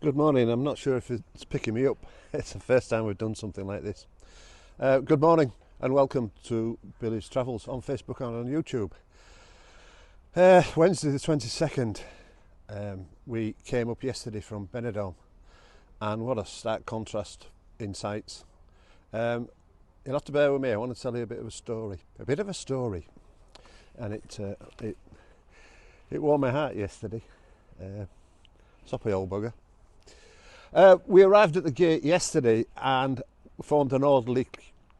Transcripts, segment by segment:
Good morning. I'm not sure if it's picking me up. It's the first time we've done something like this. Good morning and welcome to Billy's Travels on Facebook and on YouTube. Wednesday the 22nd, we came up yesterday from Benidorm, and what a stark contrast in sights. You'll have to bear with me. I want to tell you a bit of a story. And it warmed my heart yesterday. Soppy old bugger. We arrived at the gate yesterday and formed an orderly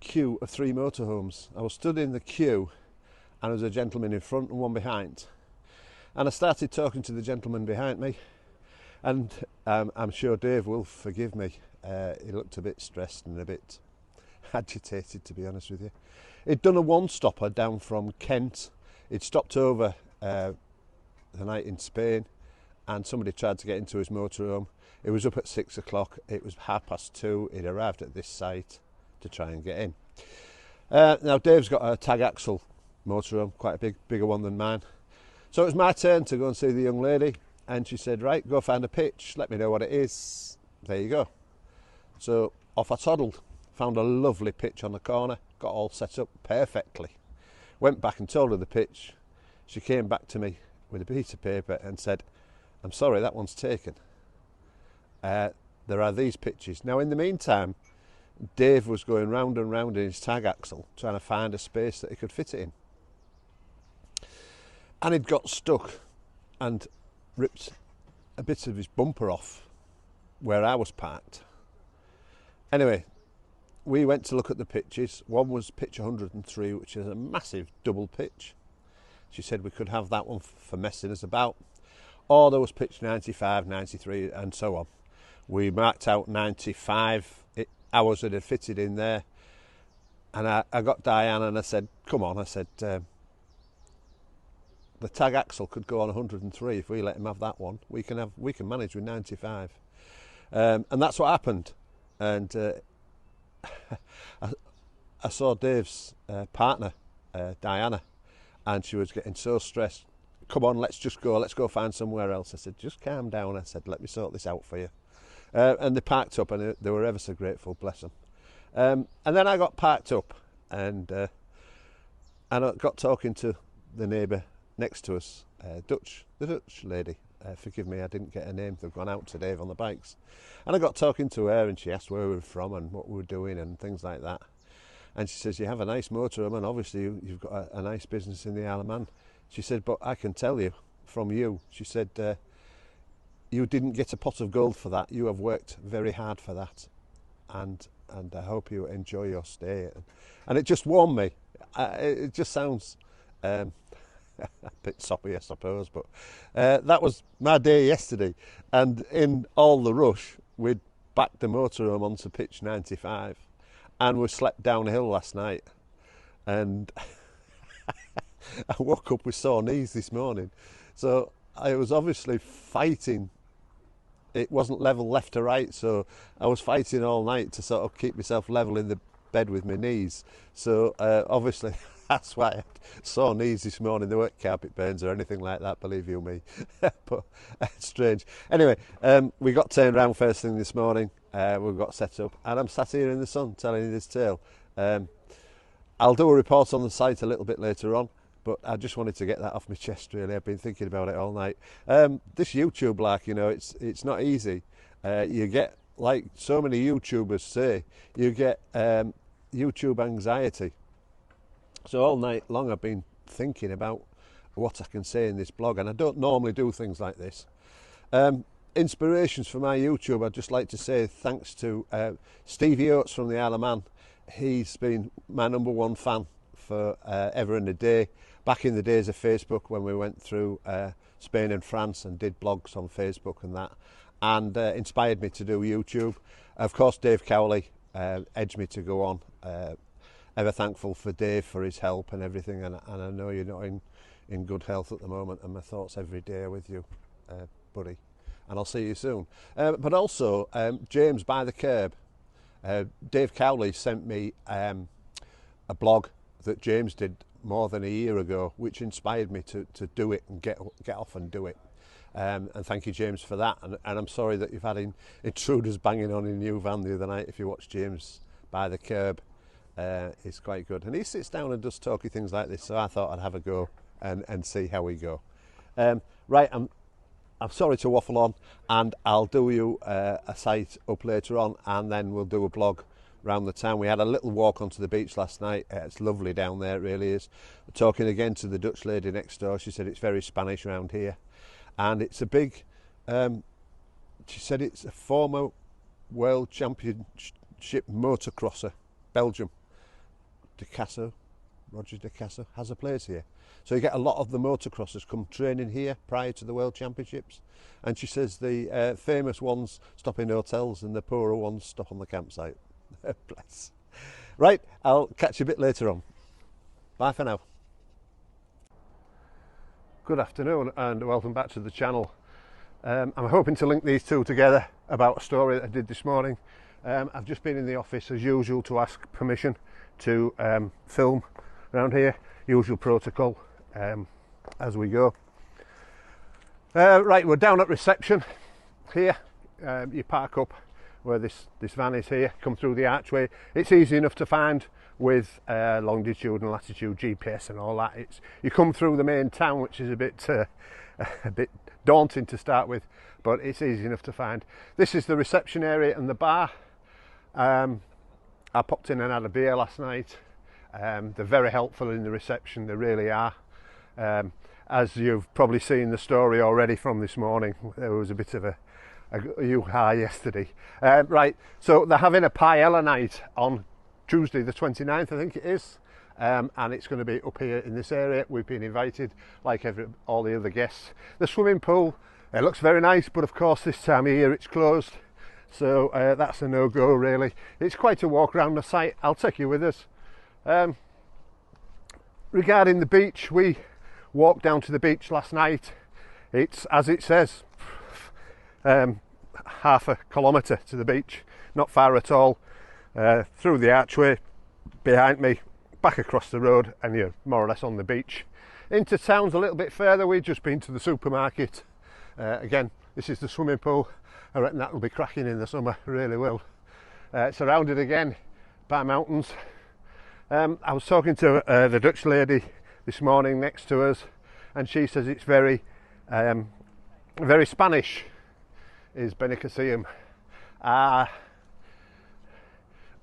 queue of 3 motorhomes. I was stood in the queue and there was a gentleman in front and one behind. And I started talking to the gentleman behind me, and I'm sure Dave will forgive me. He looked a bit stressed and a bit agitated, to be honest with you. He'd done a one-stopper down from Kent. He'd stopped over the night in Spain, and somebody tried to get into his motorhome. It was up at 6 o'clock. It was 2:30. He'd arrived at this site to try and get in. Now Dave's got a tag axle motorhome, quite a bigger one than mine. So it was my turn to go and see the young lady, and she said, right, go find a pitch, let me know what it is. There you go. So off I toddled, found a lovely pitch on the corner, got all set up perfectly. Went back and told her the pitch. She came back to me with a piece of paper and said, I'm sorry, that one's taken. There are these pitches. Now, in the meantime, Dave was going round and round in his tag axle trying to find a space that he could fit it in. And he'd got stuck and ripped a bit of his bumper off where I was parked. Anyway, we went to look at the pitches. One was pitch 103, which is a massive double pitch. She said we could have that one for messing us about. Or there was pitch 95, 93 and so on. We marked out 95 hours that had fitted in there. And I got Diane and I said, come on, I said, the tag axle could go on 103 if we let him have that one. We can manage with 95. And that's what happened. And I saw Dave's partner, Diana, and she was getting so stressed. Come on, let's go find somewhere else. I said, just calm down. I said, let me sort this out for you. And they parked up, and they were ever so grateful, bless them. And then I got parked up, and I got talking to the neighbour next to us, the Dutch lady. Forgive me, I didn't get her name. They've gone out today on the bikes. And I got talking to her, and she asked where we were from and what we were doing and things like that. And she says, you have a nice motorhome, and obviously you've got a nice business in the Isle of Man. She said, but I can tell you from you, she said, you didn't get a pot of gold for that. You have worked very hard for that. And I hope you enjoy your stay. And it just warmed me. It just sounds a bit soppy, I suppose, but that was my day yesterday. And in all the rush, we'd backed the motorhome onto pitch 95, and we slept downhill last night. And I woke up with sore knees this morning. So I was obviously fighting. It wasn't level left to right, so I was fighting all night to sort of keep myself level in the bed with my knees. So obviously that's why I had sore knees this morning. There weren't carpet burns or anything like that, believe you me. But it's strange. Anyway, we got turned around first thing this morning. We got set up, and I'm sat here in the sun telling you this tale. I'll do a report on the site a little bit later on, but I just wanted to get that off my chest, really. I've been thinking about it all night. This YouTube, like, you know, it's not easy. You get, like so many YouTubers say, you get YouTube anxiety. So all night long I've been thinking about what I can say in this blog, and I don't normally do things like this. Inspirations for my YouTube, I'd just like to say thanks to Stevie Oates from the Isle of Man. He's been my #1 fan for ever and a day. Back in the days of Facebook, when we went through Spain and France and did blogs on Facebook and that, and inspired me to do YouTube. Of course, Dave Cowley edged me to go on. Ever thankful for Dave for his help and everything, and I know you're not in good health at the moment, and my thoughts every day are with you, buddy. And I'll see you soon. But also, James by the Curb. Dave Cowley sent me a blog that James did more than a year ago, which inspired me to do it and get off and do it. And thank you, James, for that. And I'm sorry that you've had intruders banging on in your van the other night. If you watch James by the curb, it's quite good. And he sits down and does talky things like this, so I thought I'd have a go and see how we go. Right, I'm sorry to waffle on, and I'll do you a site up later on, and then we'll do a blog around the town. We had a little walk onto the beach last night. It's lovely down there, it really is. Talking again to the Dutch lady next door, she said it's very Spanish around here, and it's a big, she said it's a former world championship motocrosser, Belgium, Roger Benicassim has a place here. So you get a lot of the motocrossers come training here prior to the World Championships. And she says the famous ones stop in hotels and the poorer ones stop on the campsite. Bless. Right, I'll catch you a bit later on. Bye for now. Good afternoon and welcome back to the channel. I'm hoping to link these two together about a story that I did this morning. I've just been in the office as usual to ask permission to film around here, usual protocol as we go. Right, we're down at reception here. You park up where this van is here, come through the archway. It's easy enough to find with longitude and latitude GPS and all that. You come through the main town, which is a bit daunting to start with, but it's easy enough to find. This is the reception area and the bar. I popped in and had a beer last night. They're very helpful in the reception, they really are. As you've probably seen the story already from this morning, there was a bit of a hoo-ha yesterday. Right, so they're having a paella night on Tuesday the 29th, I think it is, and it's going to be up here in this area. We've been invited like all the other guests. The swimming pool, it looks very nice, but of course this time of year it's closed, so that's a no-go really. It's quite a walk around the site. I'll take you with us. Regarding the beach, we walked down to the beach last night. It's, as it says, half a kilometre to the beach, not far at all. Through the archway behind me, back across the road, and you're more or less on the beach. Into town's a little bit further. We've just been to the supermarket. Again, this is the swimming pool. I reckon that will be cracking in the summer, really will. Surrounded again by mountains. I was talking to the Dutch lady this morning next to us, and she says it's very Spanish, is Benicassim.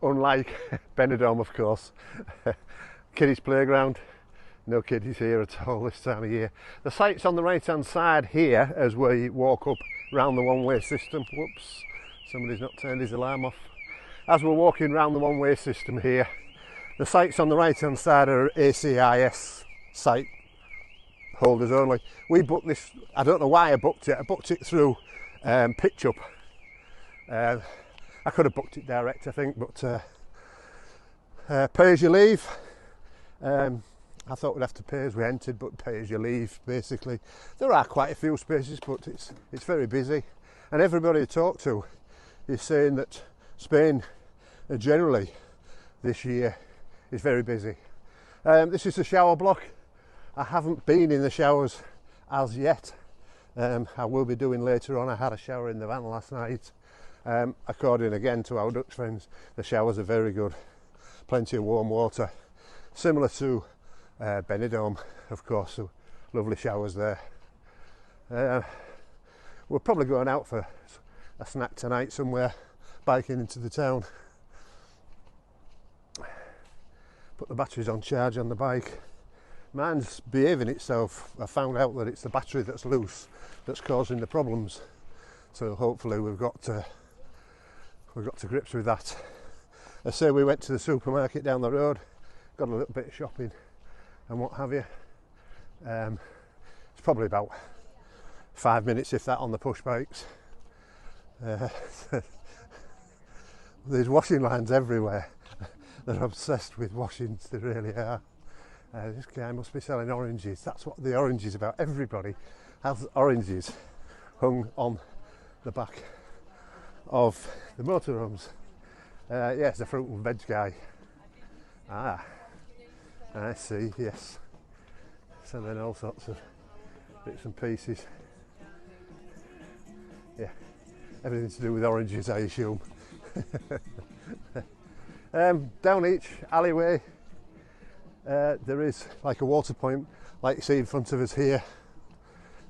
Unlike Benidorm, of course. Kiddies playground, no kiddies here at all this time of year. The site's on the right hand side here as we walk up round the one-way system. Whoops, somebody's not turned his alarm off. As we're walking round the one-way system here, the site's on the right hand side are ACIS site holders only. We booked this, I don't know why I booked it through Pitch Up. I could have booked it direct, I think, but pay as you leave. I thought we'd have to pay as we entered, but pay as you leave basically. There are quite a few spaces, but it's very busy, and everybody I talk to is saying that Spain generally this year is very busy. This is the shower block. I haven't been in the showers as yet. I will be doing later on. I had a shower in the van last night. According again to our Dutch friends, the showers are very good. Plenty of warm water, similar to Benidorm, of course. So lovely showers there. We're probably going out for a snack tonight somewhere, biking into the town. Put the batteries on charge on the bike. Mine's behaving itself. I found out that it's the battery that's loose that's causing the problems. So hopefully we've got to grips with that. I say we went to the supermarket down the road, got a little bit of shopping and what have you. It's probably about 5 minutes, if that, on the push bikes. There's washing lines everywhere. They're obsessed with washings, they really are. This guy must be selling oranges. That's what the orange is about. Everybody has oranges hung on the back of the motorhomes. Yes, the fruit and veg guy. Ah, I see, yes. So then all sorts of bits and pieces. Yeah, everything to do with oranges, I assume. Down each alleyway there is like a water point, like you see in front of us here,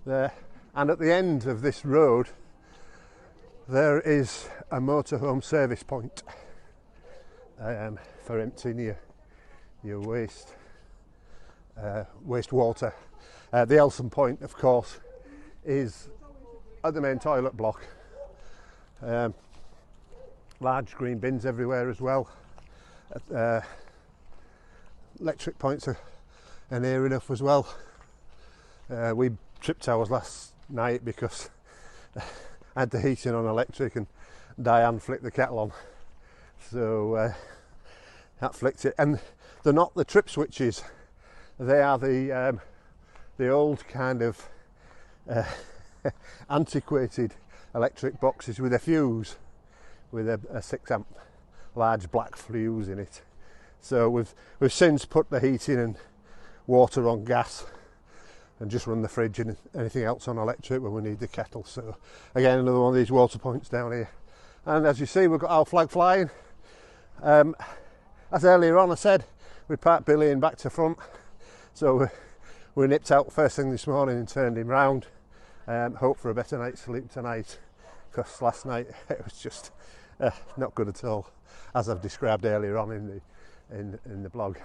there, and at the end of this road there is a motorhome service point for emptying your waste water. The Elson point, of course, is at the main toilet block. Large green bins everywhere as well. Electric points are near enough as well. We tripped ours last night because I had the heating on electric and Diane flicked the kettle on, so that flicked it. And they're not the trip switches, they are the old kind of antiquated electric boxes with a fuse, with a 6 amp large black fuse in it. So we've since put the heating and water on gas and just run the fridge and anything else on electric when we need the kettle. So again, another one of these water points down here. And as you see, we've got our flag flying. As earlier on I said, we parked Billy in back to front, so we nipped out first thing this morning and turned him round. Hope for a better night's sleep tonight, because last night it was just not good at all, as I've described earlier on in the blog.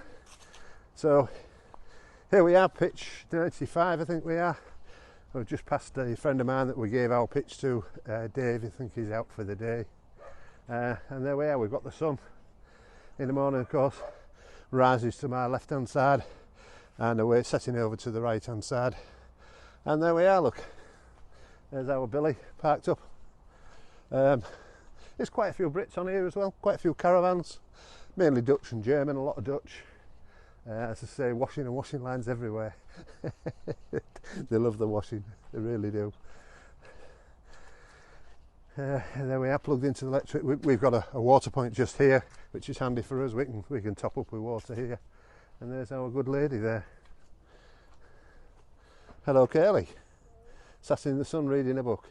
So here we are, pitch 95 I think we are. We've just passed a friend of mine that we gave our pitch to, Dave. I think he's out for the day. And there we are, we've got the sun in the morning, of course, rises to my left hand side and we're setting over to the right hand side. And there we are, look, there's our Billy parked up. There's quite a few Brits on here as well, quite a few caravans, mainly Dutch and German, a lot of Dutch. As I say, washing and washing lines everywhere. They love the washing, they really do. And there we are, plugged into the electric. We've got a water point just here, which is handy for us. We can top up with water here. And there's our good lady there. Hello, Curly. Sat in the sun reading a book.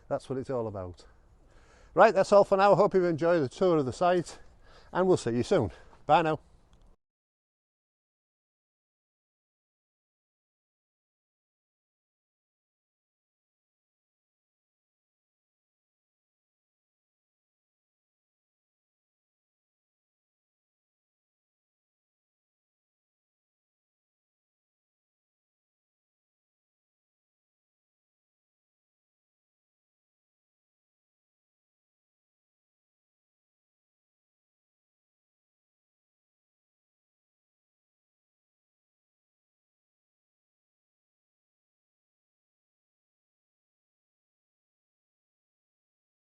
That's what it's all about. Right, that's all for now. I hope you've enjoyed the tour of the site, and we'll see you soon. Bye now.